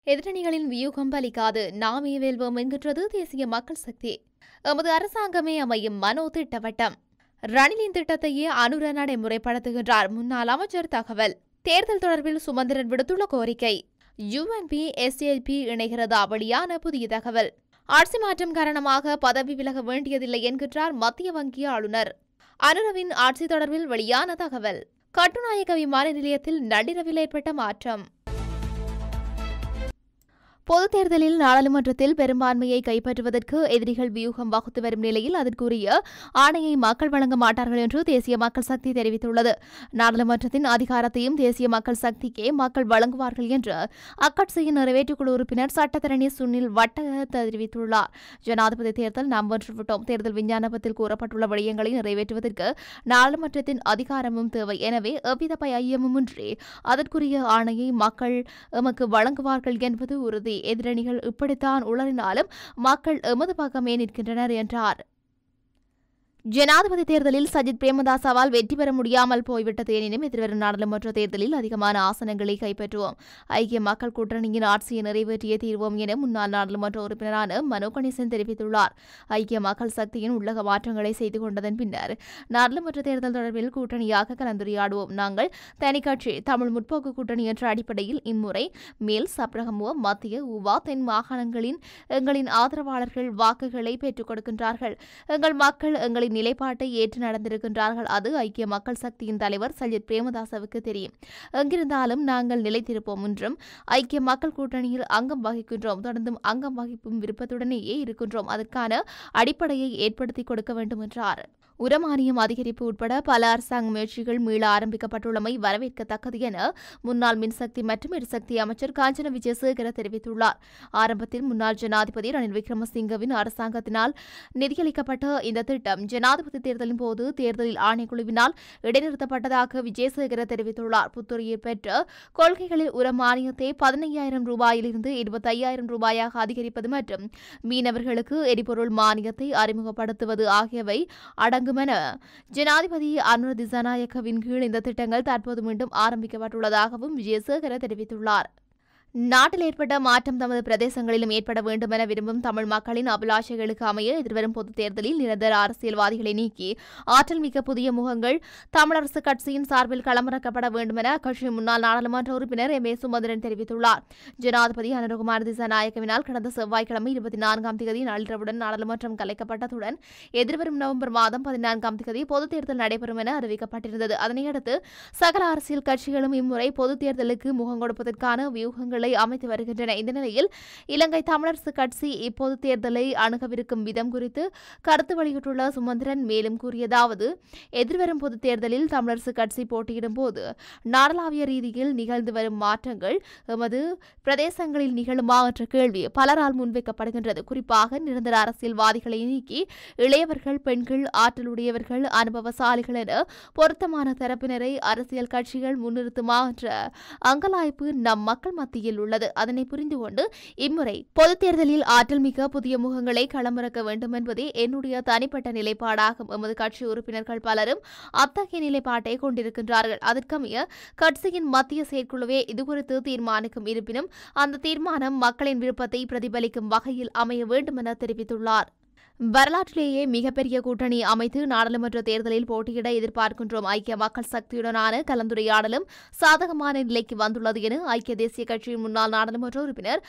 எதிரணிகளின் வியூகம் பலிக்காது, நாமே வெல்வோம் என்கின்றது தேசிய மக்கள் சக்தி. எமது அரசாங்கமே அமையும் மனோ திட்டவட்டம். ரணிலின் திட்டத்தையே அனுர நடைமுறைப்படுத்துகின்றார் முன்னாள் அமைச்சர் தகவல். தேர்தல் தொடர்பில் சுமந்திரன் விடுத்துள்ள கோரிக்கை. யுஎன்பி எஸ்ஏபி இணைகிறதா வெளியான புதிய தகவல். ஆட்சி மாற்றம் காரணமாக பதவி விலக வேண்டியதில்லை என்கின்றார் மத்திய வங்கி ஆளுநர். அனுரவின் ஆட்சி தொடர்பில் வெளியான தகவல். கட்டுநாயக்க விமான நிலையத்தில் நள்ளிரவில் ஏற்பட்ட மாற்றம். பொதுத் தேர்தலில் நாடாளுமன்றத்தில் பெரும்பான்மையை கைப்பற்றுவதற்கு எதிரிகள் வியூகம் வகுத்து வரும் நிலையில் அதற்குரிய ஆணையை மக்கள் வழங்க மாட்டார்கள் என்று தேசிய மக்கள் சக்தி தெரிவித்துள்ளது. நாடாளுமன்றத்தின் அதிகாரத்தையும் தேசிய மக்கள் சக்திக்கே மக்கள் வழங்குவார்கள் என்று அக்கட்சியின் நிறைவேற்றுக்குழு உறுப்பினர் சட்டத்தரணி சுனில் வட்டக தெரிவித்துள்ளார். ஜனாதிபதி தேர்தல் நாம் வென்றுவிட்டோம். தேர்தல் விஞ்ஞாபனத்தில் கூறப்பட்டுள்ள விடயங்களை நிறைவேற்றுவதற்கு நாடாளுமன்றத்தின் அதிகாரமும் தேவை. எனவே எவ்வித ஐயமுமின்றி அதற்குரிய ஆணையை மக்கள் எமக்கு வழங்குவார்கள் என்பது உறுதி. எதிரணிகள் இப்படித்தான் உளறினாலும் மக்கள் எமது பக்கமே நிற்கின்றனர் என்றார். ஜனாதிபதி தேர்தலில் சஜித் பிரேமதாசவால் வெற்றி பெற முடியாமல் போய்விட்டது. எனினும் எதிர்வரும் நாடாளுமன்ற தேர்தலில் அதிகமான ஆசனங்களை கைப்பற்றுவோம். ஐக்கிய மக்கள் கூட்டணியின் ஆட்சியை நிறைவேற்றிய தீர்வோம் என முன்னாள் நாடாளுமன்ற உறுப்பினரான மனோ கணேசன் தெரிவித்துள்ளார். ஐக்கிய மக்கள் சக்தியின் உள்ளக மாற்றங்களை செய்து கொண்டதன் பின்னர் நாடாளுமன்ற தேர்தல் தொடர்பில் கூட்டணியாக கலந்துரையாடுவோம். நாங்கள் தனி கட்சி தமிழ் முற்போக்கு கூட்டணி என்ற அடிப்படையில் இம்முறை மேல் சப்ரகமுவ மத்திய ஊவா தென் மாகாணங்களின் எங்களின் ஆதரவாளர்கள் வாக்குகளை பெற்றுக் கொடுக்கின்றார்கள். எங்கள் மக்கள் எங்களின் நிலைப்பாட்டை ஏற்று நடந்திருக்கின்றார்கள். அது ஐக்கிய மக்கள் சக்தியின் தலைவர் சஜித் பிரேமதாசவுக்கு தெரியும். எங்கிருந்தாலும் நாங்கள் நிலைத்திருப்போம் என்றும் ஐக்கிய மக்கள் கூட்டணியில் அங்கம் வகிக்கின்றோம். தொடர்ந்தும் அங்கம் வகிப்பும் விருப்பத்துடனேயே இருக்கின்றோம். அதற்கான அடிப்படையை ஏற்படுத்தி கொடுக்க வேண்டும் என்றார். உரமானியம் அதிகரிப்பு உட்பட பல அரசாங்க முயற்சிகள் மீள ஆரம்பிக்கப்பட்டுள்ளமை வரவேற்கத்தக்கது என முன்னாள் மின்சக்தி மற்றும் எரிசக்தி அமைச்சர் காஞ்சன விஜயசேகர தெரிவித்துள்ளார். ஆரம்பத்தில் முன்னாள் ஜனாதிபதி ரணில் விக்ரமசிங்கவின் அரசாங்கத்தினால் நிதியளிக்கப்பட்ட இந்த திட்டம் ஜனாதிபதி தேர்தலின் போது தேர்தலில் ஆணைக்குழுவினால் இடைநிறுத்தப்பட்டதாக விஜயசேகர தெரிவித்துள்ளார். புத்துயிர் பெற்ற கொள்கைகளில் உரமானியத்தை 15,000 ரூபாயிலிருந்து 25,000 ரூபாயாக அதிகரிப்பது மற்றும் மீனவர்களுக்கு எரிபொருள் மானியத்தை அறிமுகப்படுத்துவது ஆகியவை அடங்கும் என ஜனாதிபதி அனுர திசாநாயக்கவின் கீழ் இந்த திட்டங்கள் தற்போது மீண்டும் ஆரம்பிக்கப்பட்டுள்ளதாகவும் விஜயசேகர தெரிவித்துள்ளார். நாட்டில் ஏற்பட்ட மாற்றம் தமது பிரதேசங்களிலும் ஏற்பட வேண்டும் என விரும்பும் தமிழ் மக்களின் அபிலாஷைகளுக்கு அமைய எதிர்வரும் பொதுத் தேர்தலில் நிரந்தர அரசியல்வாதிகளை நீக்கி ஆற்றல் மிக்க புதிய முகங்கள் தமிழரசு கட்சியின் சார்பில் களமிறக்கப்பட வேண்டும் என அக்கட்சியின் முன்னாள் நாடாளுமன்ற உறுப்பினர் எம். ஏ. சுமந்திரன் தெரிவித்துள்ளார். ஜனாதிபதி அனுரகுமார் திசாநாயக்கவினால் கடந்த செவ்வாய்க்கிழமை 24ஆம் தேதி நள்ளிரவுடன் நாடாளுமன்றம் கலைக்கப்பட்டதுடன் எதிர்வரும் நவம்பர் மாதம் 14ஆம் தேதி பொதுத் தேர்தல் நடைபெறும் என அறிவிக்கப்பட்டிருந்தது. அதனையடுத்து சகல அரசியல் கட்சிகளும் இம்முறை பொதுத் தேர்தலுக்கு முகம் கொடுப்பதற்கான வியூகங்களை அமைத்து வருகின்றன. இந்த நிலையில் இலங்கை தமிழரசு கட்சி இப்போது தேர்தலை அணுகவிருக்கும் விதம் குறித்து கருத்து வெளியிட்டுள்ள சுமந்திரன் மேலும் கூறியதாவது: எதிர்வரும் பொதுத் தேர்தலில் தமிழரசு கட்சி போட்டியிடும் போது நாடளாவிய ரீதியில் நிகழ்ந்து வரும் மாற்றங்கள் எமது பிரதேசங்களில் நிகழுமா என்ற கேள்வி பலரால் முன்வைக்கப்படுகின்றது. குறிப்பாக நிரந்தர அரசியல்வாதிகளை நீக்கி இளையவர்கள், பெண்கள், ஆற்றலுடையவர்கள், அனுபவசாலிகள் என பொருத்தமான தரப்பினரை அரசியல் கட்சிகள் முன்னிறுத்துமா என்ற அங்கலாய்ப்பு நம் மக்கள் மத்தியில் உள்ளது. அதனை புரிந்து கொண்டு இம்முறை பொதுத் தேர்தலில் ஆற்றல் மிக்க புதிய முகங்களை களமிறக்க வேண்டும் என்பதே என்னுடைய தனிப்பட்ட நிலைப்பாடாகும். எமது கட்சி உறுப்பினர்கள் பலரும் அத்தகைய நிலைப்பாட்டை கொண்டிருக்கின்றார்கள். அதற்கமைய கட்சியின் மத்திய செயற்குழுவே இதுகுறித்து தீர்மானிக்கும். இருப்பினும் அந்த தீர்மானம் மக்களின் விருப்பத்தை பிரதிபலிக்கும் வகையில் அமைய வேண்டும் என தெரிவித்துள்ளார். வரலாற்றிலேயே மிகப்பெரிய கூட்டணி அமைத்து நாடாளுமன்ற தேர்தலில் போட்டியிட எதிர்பார்க்கின்றோம். ஐக்கிய மக்கள் சக்தியுடனான கலந்துரையாடலும் சாதகமான நிலைக்கு வந்துள்ளது என ஐக்கிய தேசிய கட்சியின் முன்னாள் நாடாளுமன்ற உறுப்பினர்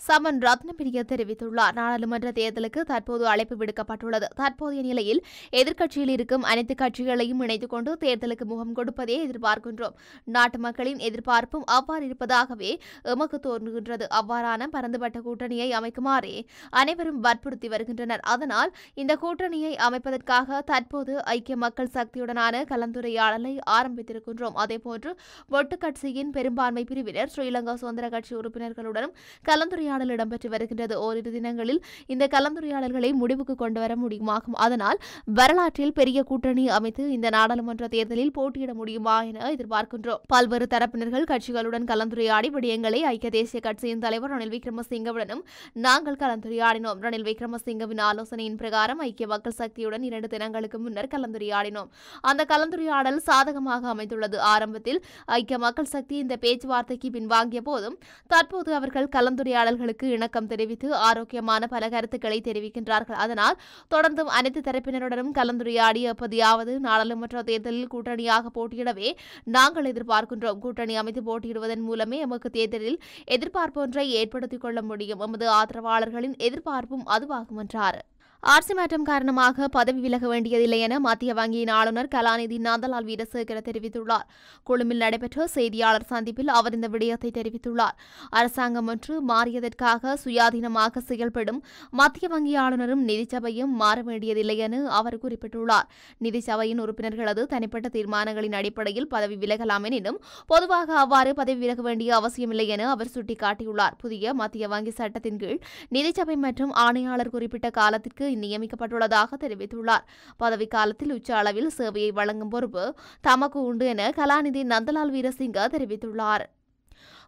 சமன் ரத்னபிரிய தெரிவித்துள்ளார். நாடாளுமன்ற தேர்தலுக்கு தற்போது அழைப்பு விடுக்கப்பட்டுள்ளது. தற்போதைய நிலையில் எதிர்க்கட்சியில் இருக்கும் அனைத்து கட்சிகளையும் இணைத்துக் கொண்டு தேர்தலுக்கு முகம் கொடுப்பதே எதிர்பார்க்கின்றோம். நாட்டு மக்களின் எதிர்பார்ப்பும் அவ்வாறு இருப்பதாகவே எமக்கு தோன்றுகின்றது. அவ்வாறான பரந்துபட்ட கூட்டணியை அமைக்குமாறே அனைவரும் வற்புறுத்தி வருகின்றனர். அதனால் இந்த கூட்டணியை அமைப்பதற்காக தற்போது ஐக்கிய மக்கள் சக்தியுடனான கலந்துரையாடலை ஆரம்பித்திருக்கின்றோம். அதேபோன்று ஒட்டு கட்சியின் பெரும்பான்மை பிரிவினர் ஸ்ரீலங்கா சுதந்திர கட்சி உறுப்பினர்களுடனும் கலந்துரையாடல் கலந்துரையாடல் இடம்பெற்று வருகின்றது. ஓரிரு தினங்களில் இந்த கலந்துரையாடல்களை முடிவுக்கு கொண்டுவர முடியுமாகும். அதனால் வரலாற்றில் பெரிய கூட்டணி அமைத்து இந்த நாடாளுமன்ற தேர்தலில் போட்டியிட முடியுமா என எதிர்பார்க்கின்றோம். பல்வேறு தரப்பினர்கள் கட்சிகளுடன் கலந்துரையாடி விடயங்களை ஐக்கிய தேசிய கட்சியின் தலைவர் ரணில் விக்ரமசிங்கவுடனும் நாங்கள் கலந்துரையாடினோம். ரணில் விக்ரமசிங்கவின் ஆலோசனையின் பிரகாரம் ஐக்கிய மக்கள் சக்தியுடன் 2 தினங்களுக்கு முன்னர் கலந்துரையாடினோம். அந்த கலந்துரையாடல் சாதகமாக அமைந்துள்ளது. ஆரம்பத்தில் ஐக்கிய மக்கள் சக்தி இந்த பேச்சுவார்த்தைக்கு பின்வாங்கிய போதும் தற்போது அவர்கள் கலந்துரையாடல்களுக்கு இணக்கம் தெரிவித்து ஆரோக்கியமான பல கருத்துக்களை தெரிவிக்கின்றார்கள். அதனால் தொடர்ந்தும் அனைத்து தரப்பினருடனும் கலந்துரையாடி எப்படியாவது நாடாளுமன்ற தேர்தலில் கூட்டணியாக போட்டியிடவே நாங்கள் எதிர்பார்க்கின்றோம். கூட்டணி அமைத்து போட்டியிடுவதன் மூலமே எமக்கு தேர்தலில் எதிர்பார்ப்பொன்றை ஏற்படுத்திக் கொள்ள முடியும். எமது ஆதரவாளர்களின் எதிர்பார்ப்பும் அதுவாகும் என்றார். ஆட்சி மாற்றம் காரணமாக பதவி விலக வேண்டியதில்லை என மத்திய வங்கியின் ஆளுநர் கலாநிதி நந்தலால் வீரசேகர தெரிவித்துள்ளார். கொழும்பில் நடைபெற்ற செய்தியாளர் சந்திப்பில் அவர் இந்த விடயத்தை தெரிவித்துள்ளார். அரசாங்கம் ஒன்று மாறியதற்காக சுயாதீனமாக செயல்படும் மத்திய வங்கி ஆளுநரும் நிதிச்சபையும் மாற வேண்டியதில்லை என அவர் குறிப்பிட்டுள்ளார். நிதிச்சபையின் உறுப்பினர்களது தனிப்பட்ட தீர்மானங்களின் அடிப்படையில் பதவி விலகலாம் எனினும் பொதுவாக அவ்வாறு பதவி விலக வேண்டிய அவசியமில்லை என அவர் சுட்டிக்காட்டியுள்ளார். புதிய மத்திய வங்கி சட்டத்தின் கீழ் நிதிச்சபை மற்றும் ஆணையாளர் குறிப்பிட்ட காலத்திற்கு நியமிக்கப்பட்டுள்ளதாக தெரிவித்துள்ளார். பதவிக்காலத்தில் உச்ச அளவில் சேவையை வழங்கும் பொறுப்பு தமக்கு உண்டு என கலாநிதி நந்தலால் வீரசிங்க தெரிவித்துள்ளார்.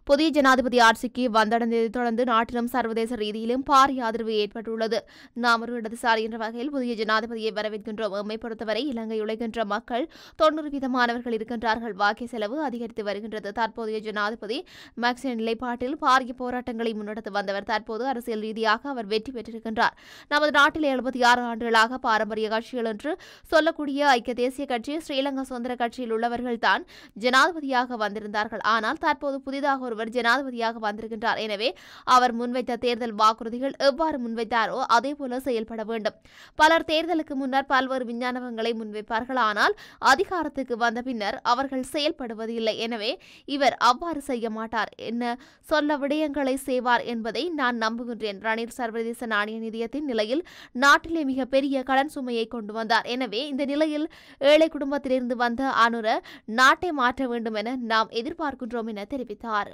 புதிய ஜனாதிபதி ஆட்சிக்கு வந்தடைந்ததைத் தொடர்ந்து நாட்டிலும் சர்வதேச ரீதியிலும் பாரிய ஆதரவு ஏற்பட்டுள்ளது. நாம் ஒரு இடதுசாரி என்ற வகையில் புதிய ஜனாதிபதியை வரவேற்கின்றோம். எம்மை பொறுத்தவரை இலங்கை உழைக்கின்ற மக்கள் 90% இருக்கின்றார்கள். வாக்கிய செலவு அதிகரித்து வருகின்றது. தற்போதைய ஜனாதிபதி மேக்சின் நிலைப்பாட்டில் பாரிய போராட்டங்களை முன்னெடுத்து வந்தவர். தற்போது அரசியல் ரீதியாக அவர் வெற்றி பெற்றிருக்கின்றார். நமது நாட்டில் 76 ஆண்டுகளாக பாரம்பரிய கட்சிகள் என்று சொல்லக்கூடிய ஐக்கிய தேசிய கட்சி, ஸ்ரீலங்கா சுதந்திர கட்சியில் உள்ளவர்கள்தான் ஜனாதிபதியாக வந்திருந்தார்கள். ஆனால் தற்போது புதிதாக ஒருவர் ஜனாதிபதியாக வந்திருக்கின்றார். எனவே அவர் முன்வைத்த தேர்தல் வாக்குறுதிகள் எவ்வாறு முன்வைத்தாரோ அதேபோல செயல்பட வேண்டும். பலர் தேர்தலுக்கு முன்னர் பல்வேறு விஞ்ஞாபனங்களை முன்வைப்பார்கள். ஆனால் அதிகாரத்துக்கு வந்த பின்னர் அவர்கள் செயல்படுவதில்லை. எனவே இவர் அவ்வாறு செய்ய மாட்டார். என்ன சொல்ல விடயங்களை செய்வார் என்பதை நான் நம்புகின்றேன். ரணில் சர்வதேச நாணய நிதியத்தின் நிலையில் நாட்டிலே மிகப்பெரிய கடன் சுமையை கொண்டு வந்தார். எனவே இந்த நிலையில் ஏழை குடும்பத்திலிருந்து வந்த அனுர நாட்டை மாற்ற வேண்டும் என நாம் எதிர்பார்க்கின்றோம் என தெரிவித்தார்.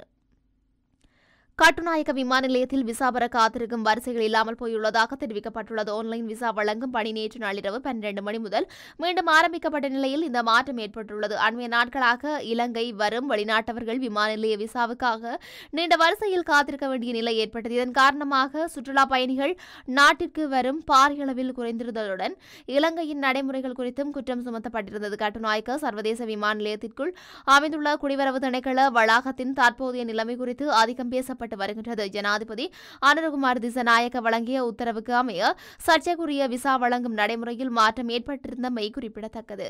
கட்டுநாயக்க விமான நிலையத்தில் விசா பெற காத்திருக்கும் வரிசைகள் இல்லாமல் போயுள்ளதாக தெரிவிக்கப்பட்டுள்ளது. ஆன்லைன் விசா வழங்கும் பணி நேற்று நள்ளிரவு 12 மணி முதல் மீண்டும் ஆரம்பிக்கப்பட்ட நிலையில் இந்த மாற்றம் ஏற்பட்டுள்ளது. அண்மைய நாட்களாக இலங்கை வரும் வெளிநாட்டவர்கள் விமான நிலைய விசாவுக்காக நீண்ட வரிசையில் காத்திருக்க வேண்டிய நிலை ஏற்பட்டது. இதன் காரணமாக சுற்றுலா பயணிகள் நாட்டிற்கு வரும் பாரிய அளவில் குறைந்திருந்ததுடன் இலங்கையின் நடைமுறைகள் குறித்தும் குற்றம் சுமத்தப்பட்டிருந்தது. கட்டுநாயக்க சர்வதேச விமான நிலையத்திற்குள் அமைந்துள்ள குடிவரவு திணைக்கள வளாகத்தின் தற்போதைய நிலைமை குறித்து அதிகம் பேசப்பட்டு வருகின்றது. ஜனாதிபதி அனுரகுமார் திசாநாயக்க வழங்கிய உத்தரவுக்கு அமைய சர்ச்சைக்குரிய விசா வழங்கும் நடைமுறையில் மாற்றம் ஏற்பட்டிருந்தமை குறிப்பிடத்தக்கது.